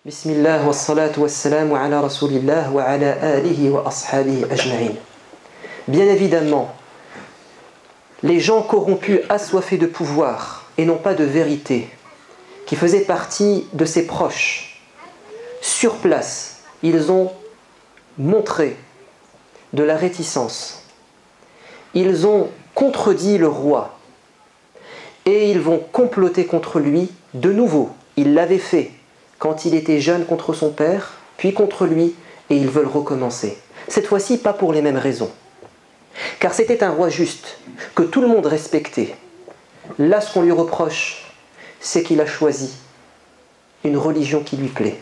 Bismillah wa salatu wa salam wa ala rasulillah wa ala alihi wa ashabihi ajma'in. Bien évidemment, les gens corrompus, assoiffés de pouvoir et non pas de vérité, qui faisaient partie de ses proches, sur place, ils ont montré de la réticence. Ils ont contredit le roi et ils vont comploter contre lui de nouveau. Ils l'avaient fait quand il était jeune contre son père, puis contre lui, et ils veulent recommencer. Cette fois-ci, pas pour les mêmes raisons. Car c'était un roi juste, que tout le monde respectait. Là, ce qu'on lui reproche, c'est qu'il a choisi une religion qui lui plaît.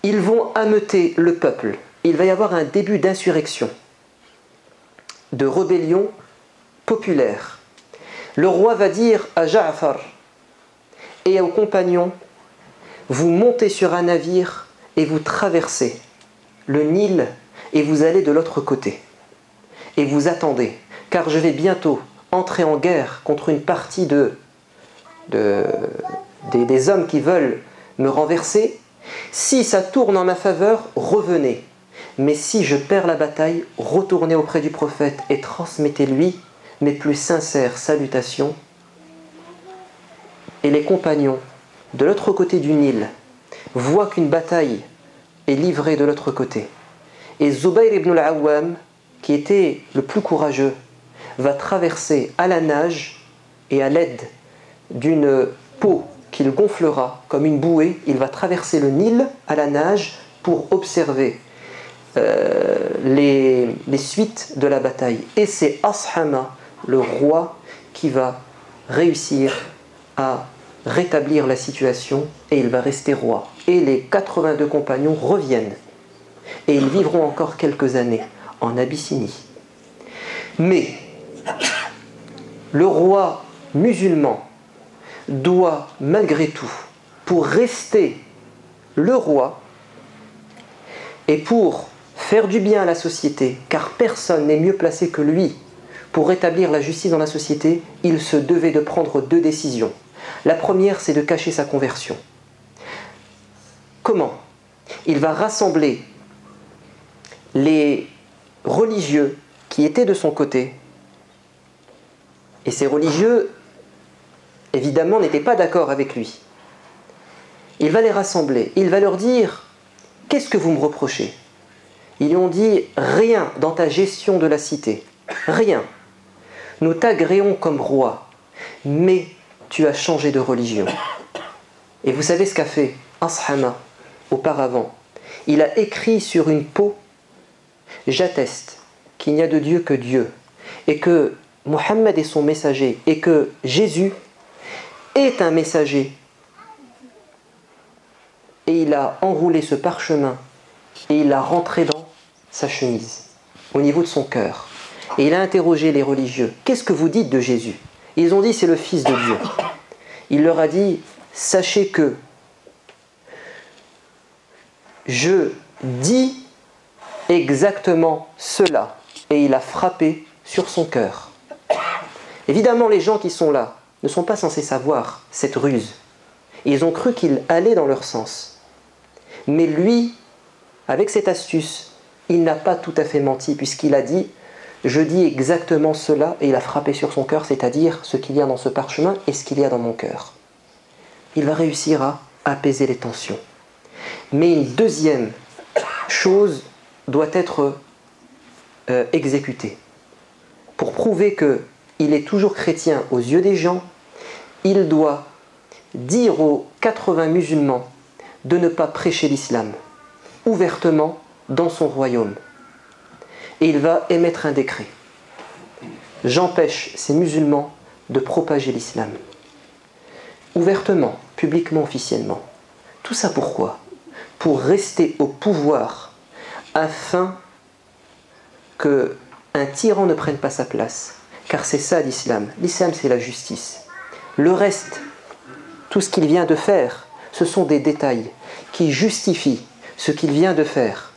Ils vont ameuter le peuple. Il va y avoir un début d'insurrection, de rébellion populaire. Le roi va dire à Ja'far et aux compagnons, vous montez sur un navire et vous traversez le Nil et vous allez de l'autre côté. Et vous attendez, car je vais bientôt entrer en guerre contre une partie des hommes qui veulent me renverser. Si ça tourne en ma faveur, revenez. Mais si je perds la bataille, retournez auprès du prophète et transmettez-lui mes plus sincères salutations. Et les compagnons de l'autre côté du Nil voient qu'une bataille est livrée de l'autre côté. Et Zubayr ibn al-Awwam, qui était le plus courageux, va traverser à la nage et à l'aide d'une peau qu'il gonflera comme une bouée, il va traverser le Nil à la nage pour observer les suites de la bataille. Et c'est Ashama, le roi, qui va réussir à rétablir la situation et il va rester roi. Et les 82 compagnons reviennent et ils vivront encore quelques années en Abyssinie. Mais le roi musulman doit malgré tout, pour rester le roi et pour faire du bien à la société, car personne n'est mieux placé que lui pour rétablir la justice dans la société, il se devait de prendre deux décisions. La première, c'est de cacher sa conversion. Comment ? Il va rassembler les religieux qui étaient de son côté. Et ces religieux, évidemment, n'étaient pas d'accord avec lui. Il va les rassembler. Il va leur dire, qu'est-ce que vous me reprochez ? Ils lui ont dit, rien dans ta gestion de la cité. Rien. Nous t'agréons comme roi, mais tu as changé de religion. Et vous savez ce qu'a fait Ashama auparavant ? Il a écrit sur une peau, j'atteste qu'il n'y a de Dieu que Dieu, et que Mohammed est son messager, et que Jésus est un messager. Et il a enroulé ce parchemin, et il l'a rentré dans sa chemise, au niveau de son cœur. Et il a interrogé les religieux, qu'est-ce que vous dites de Jésus ? Ils ont dit, c'est le Fils de Dieu. Il leur a dit, sachez que je dis exactement cela. Et il a frappé sur son cœur. Évidemment, les gens qui sont là ne sont pas censés savoir cette ruse. Ils ont cru qu'il allait dans leur sens. Mais lui, avec cette astuce, il n'a pas tout à fait menti, puisqu'il a dit, je dis exactement cela, et il a frappé sur son cœur, c'est-à-dire ce qu'il y a dans ce parchemin et ce qu'il y a dans mon cœur. Il va réussir à apaiser les tensions. Mais une deuxième chose doit être exécutée. Pour prouver qu'il est toujours chrétien aux yeux des gens, il doit dire aux 80 musulmans de ne pas prêcher l'islam ouvertement dans son royaume. Et il va émettre un décret. J'empêche ces musulmans de propager l'islam. Ouvertement, publiquement, officiellement. Tout ça pourquoi ? Pour rester au pouvoir, afin qu'un tyran ne prenne pas sa place. Car c'est ça l'islam. L'islam, c'est la justice. Le reste, tout ce qu'il vient de faire, ce sont des détails qui justifient ce qu'il vient de faire.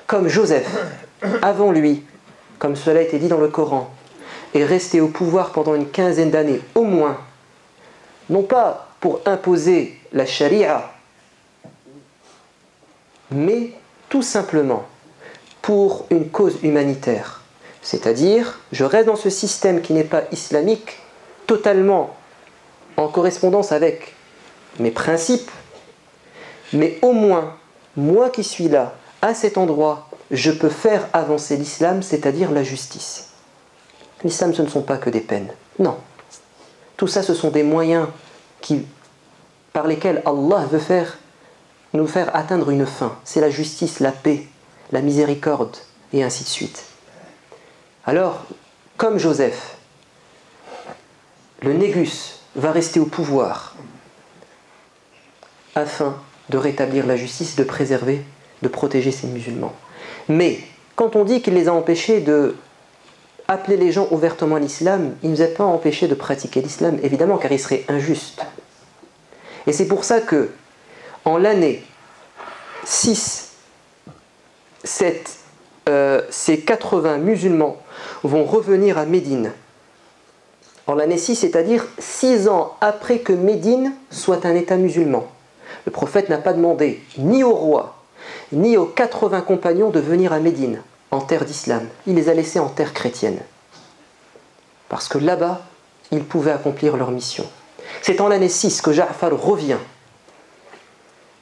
Comme Joseph, avant lui, comme cela a été dit dans le Coran, est resté au pouvoir pendant une quinzaine d'années, au moins, non pas pour imposer la charia, mais tout simplement pour une cause humanitaire. C'est-à-dire, je reste dans ce système qui n'est pas islamique, totalement en correspondance avec mes principes, mais au moins, moi qui suis là, à cet endroit, je peux faire avancer l'islam, c'est-à-dire la justice. L'islam, ce ne sont pas que des peines. Non. Tout ça, ce sont des moyens par lesquels Allah veut nous faire atteindre une fin. C'est la justice, la paix, la miséricorde, et ainsi de suite. Alors, comme Joseph, le Négus va rester au pouvoir afin de rétablir la justice, de préserver, de protéger ces musulmans. Mais, quand on dit qu'il les a empêchés de appeler les gens ouvertement à l'islam, il ne nous a pas empêchés de pratiquer l'islam, évidemment, car il serait injuste. Et c'est pour ça que, en l'année 6, ces 80 musulmans vont revenir à Médine. En l'année 6, c'est-à-dire 6 ans après que Médine soit un État musulman. Le prophète n'a pas demandé ni au roi, ni aux 80 compagnons de venir à Médine, en terre d'islam. Il les a laissés en terre chrétienne. Parce que là-bas, ils pouvaient accomplir leur mission. C'est en l'année 6 que Ja'far revient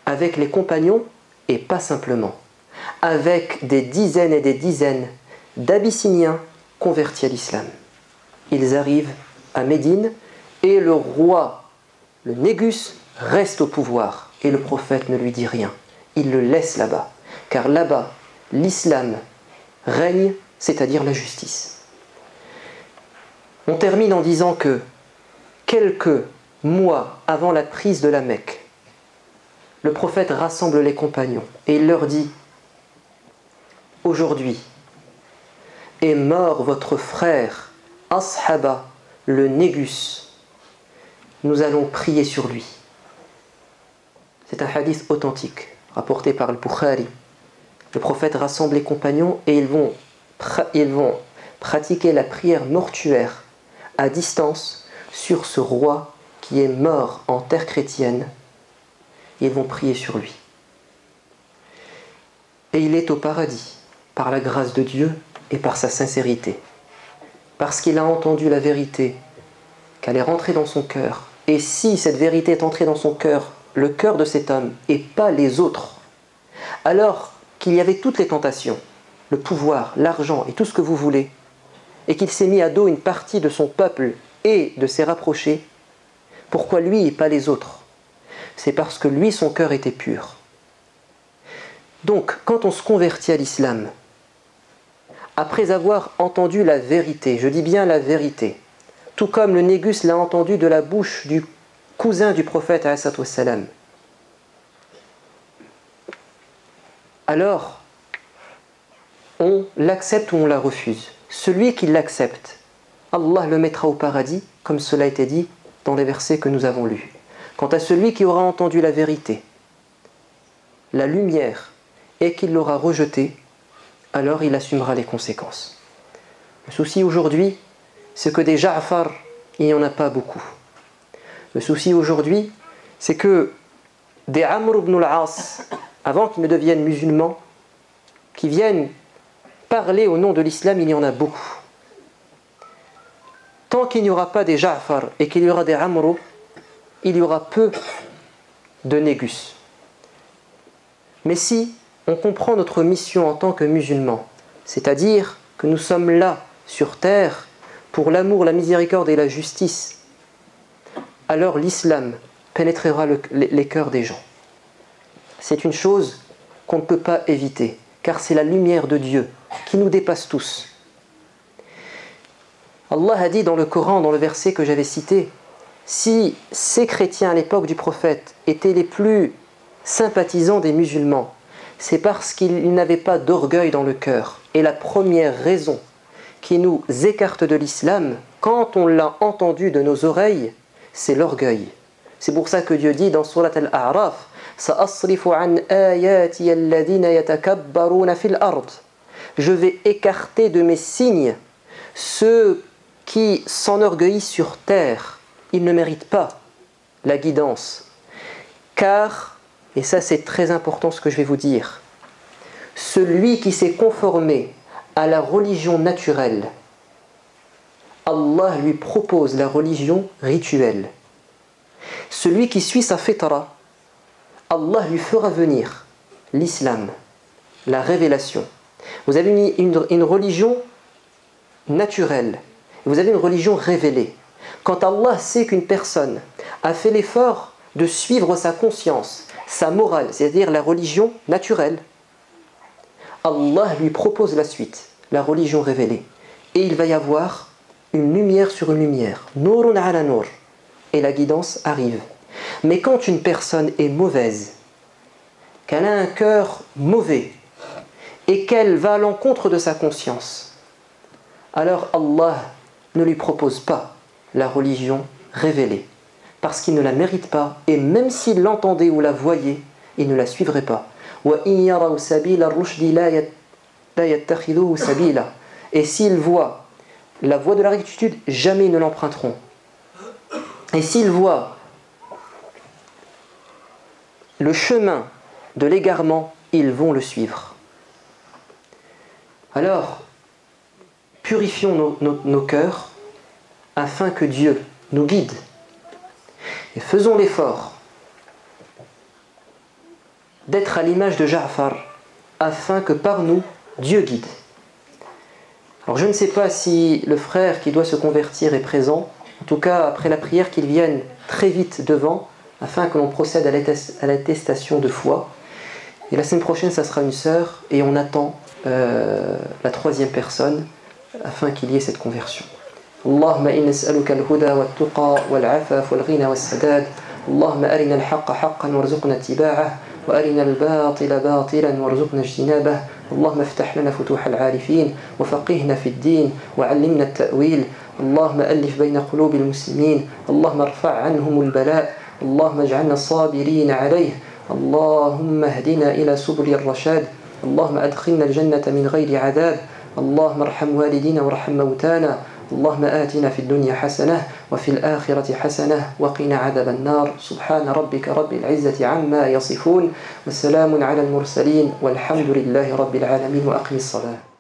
avec les compagnons, et pas simplement, avec des dizaines et des dizaines d'Abyssiniens convertis à l'islam. Ils arrivent à Médine et le roi, le Négus, reste au pouvoir et le prophète ne lui dit rien. Il le laisse là-bas, car là-bas, l'islam règne, c'est-à-dire la justice. On termine en disant que quelques mois avant la prise de la Mecque, le prophète rassemble les compagnons et il leur dit « Aujourd'hui est mort votre frère Ashaba, le Négus. Nous allons prier sur lui. » C'est un hadith authentique, rapporté par le Bukhari. Le prophète rassemble les compagnons et ils vont pratiquer la prière mortuaire à distance sur ce roi qui est mort en terre chrétienne. Ils vont prier sur lui. Et il est au paradis, par la grâce de Dieu et par sa sincérité. Parce qu'il a entendu la vérité, qu'elle est rentrée dans son cœur. Et si cette vérité est entrée dans son cœur, le cœur de cet homme, et pas les autres, alors qu'il y avait toutes les tentations, le pouvoir, l'argent et tout ce que vous voulez, et qu'il s'est mis à dos une partie de son peuple et de ses rapprochés, pourquoi lui et pas les autres? C'est parce que lui, son cœur était pur. Donc, quand on se convertit à l'islam, après avoir entendu la vérité, je dis bien la vérité, tout comme le Négus l'a entendu de la bouche du cousin du prophète, alors, on l'accepte ou on la refuse. Celui qui l'accepte, Allah le mettra au paradis, comme cela a été dit dans les versets que nous avons lus. Quant à celui qui aura entendu la vérité, la lumière, et qu'il l'aura rejetée, alors il assumera les conséquences. Le souci aujourd'hui, c'est que des Ja'far, il n'y en a pas beaucoup. Le souci aujourd'hui, c'est que des Amr ibn al-As, avant qu'ils ne deviennent musulmans, qui viennent parler au nom de l'islam, il y en a beaucoup. Tant qu'il n'y aura pas des Ja'far et qu'il y aura des Amr, il y aura peu de Négus. Mais si on comprend notre mission en tant que musulmans, c'est-à-dire que nous sommes là, sur terre, pour l'amour, la miséricorde et la justice, alors l'islam pénétrera les cœurs des gens. C'est une chose qu'on ne peut pas éviter, car c'est la lumière de Dieu qui nous dépasse tous. Allah a dit dans le Coran, dans le verset que j'avais cité, si ces chrétiens à l'époque du prophète étaient les plus sympathisants des musulmans, c'est parce qu'ils n'avaient pas d'orgueil dans le cœur. Et la première raison qui nous écarte de l'islam, quand on l'a entendu de nos oreilles, c'est l'orgueil. C'est pour ça que Dieu dit dans Surat Al-A'raf, سَأَصْرِفُ عَنْ آيَاتِيَ الَّذِينَ يَتَكَبَّرُونَ فِي الْأَرْضِ. Je vais écarter de mes signes ceux qui s'enorgueillissent sur terre. Ils ne méritent pas la guidance. Car, et ça c'est très important ce que je vais vous dire, celui qui s'est conformé à la religion naturelle, Allah lui propose la religion rituelle. Celui qui suit sa fitra, Allah lui fera venir l'islam, la révélation. Vous avez une religion naturelle, vous avez une religion révélée. Quand Allah sait qu'une personne a fait l'effort de suivre sa conscience, sa morale, c'est-à-dire la religion naturelle, Allah lui propose la suite, la religion révélée. Et il va y avoir une lumière sur une lumière, Nurun ala nur, et la guidance arrive. Mais quand une personne est mauvaise, qu'elle a un cœur mauvais, et qu'elle va à l'encontre de sa conscience, alors Allah ne lui propose pas la religion révélée, parce qu'il ne la mérite pas, et même s'il l'entendait ou la voyait, il ne la suivrait pas. Et s'ils voient la voie de la rectitude, jamais ils ne l'emprunteront. Et s'ils voient le chemin de l'égarement, ils vont le suivre. Alors, purifions nos cœurs afin que Dieu nous guide. Et faisons l'effort d'être à l'image de Ja'far afin que par nous, Dieu guide. Alors je ne sais pas si le frère qui doit se convertir est présent. En tout cas, après la prière, qu'il vienne très vite devant afin que l'on procède à l'attestation de foi. Et la semaine prochaine, ça sera une sœur et on attend la troisième personne afin qu'il y ait cette conversion. اللهم إنا نسألك الهدى والتقى والعفاف والغنى والسداد اللهم أرنا الحق حقا وارزقنا اتباعه وأرنا الباطل باطلا وارزقنا اجتنابه اللهم افتح لنا فتوح العارفين وفقهنا في الدين وعلمنا التأويل اللهم ألف بين قلوب المسلمين اللهم ارفع عنهم البلاء اللهم اجعلنا صابرين عليه اللهم اهدنا إلى سبل الرشاد اللهم أدخلنا الجنة من غير عذاب اللهم ارحم والدينا وارحم موتانا اللهم آتنا في الدنيا حسنة وفي الآخرة حسنة وقنا عذاب النار سبحان ربك رب العزة عما يصفون والسلام على المرسلين والحمد لله رب العالمين وأقم الصلاة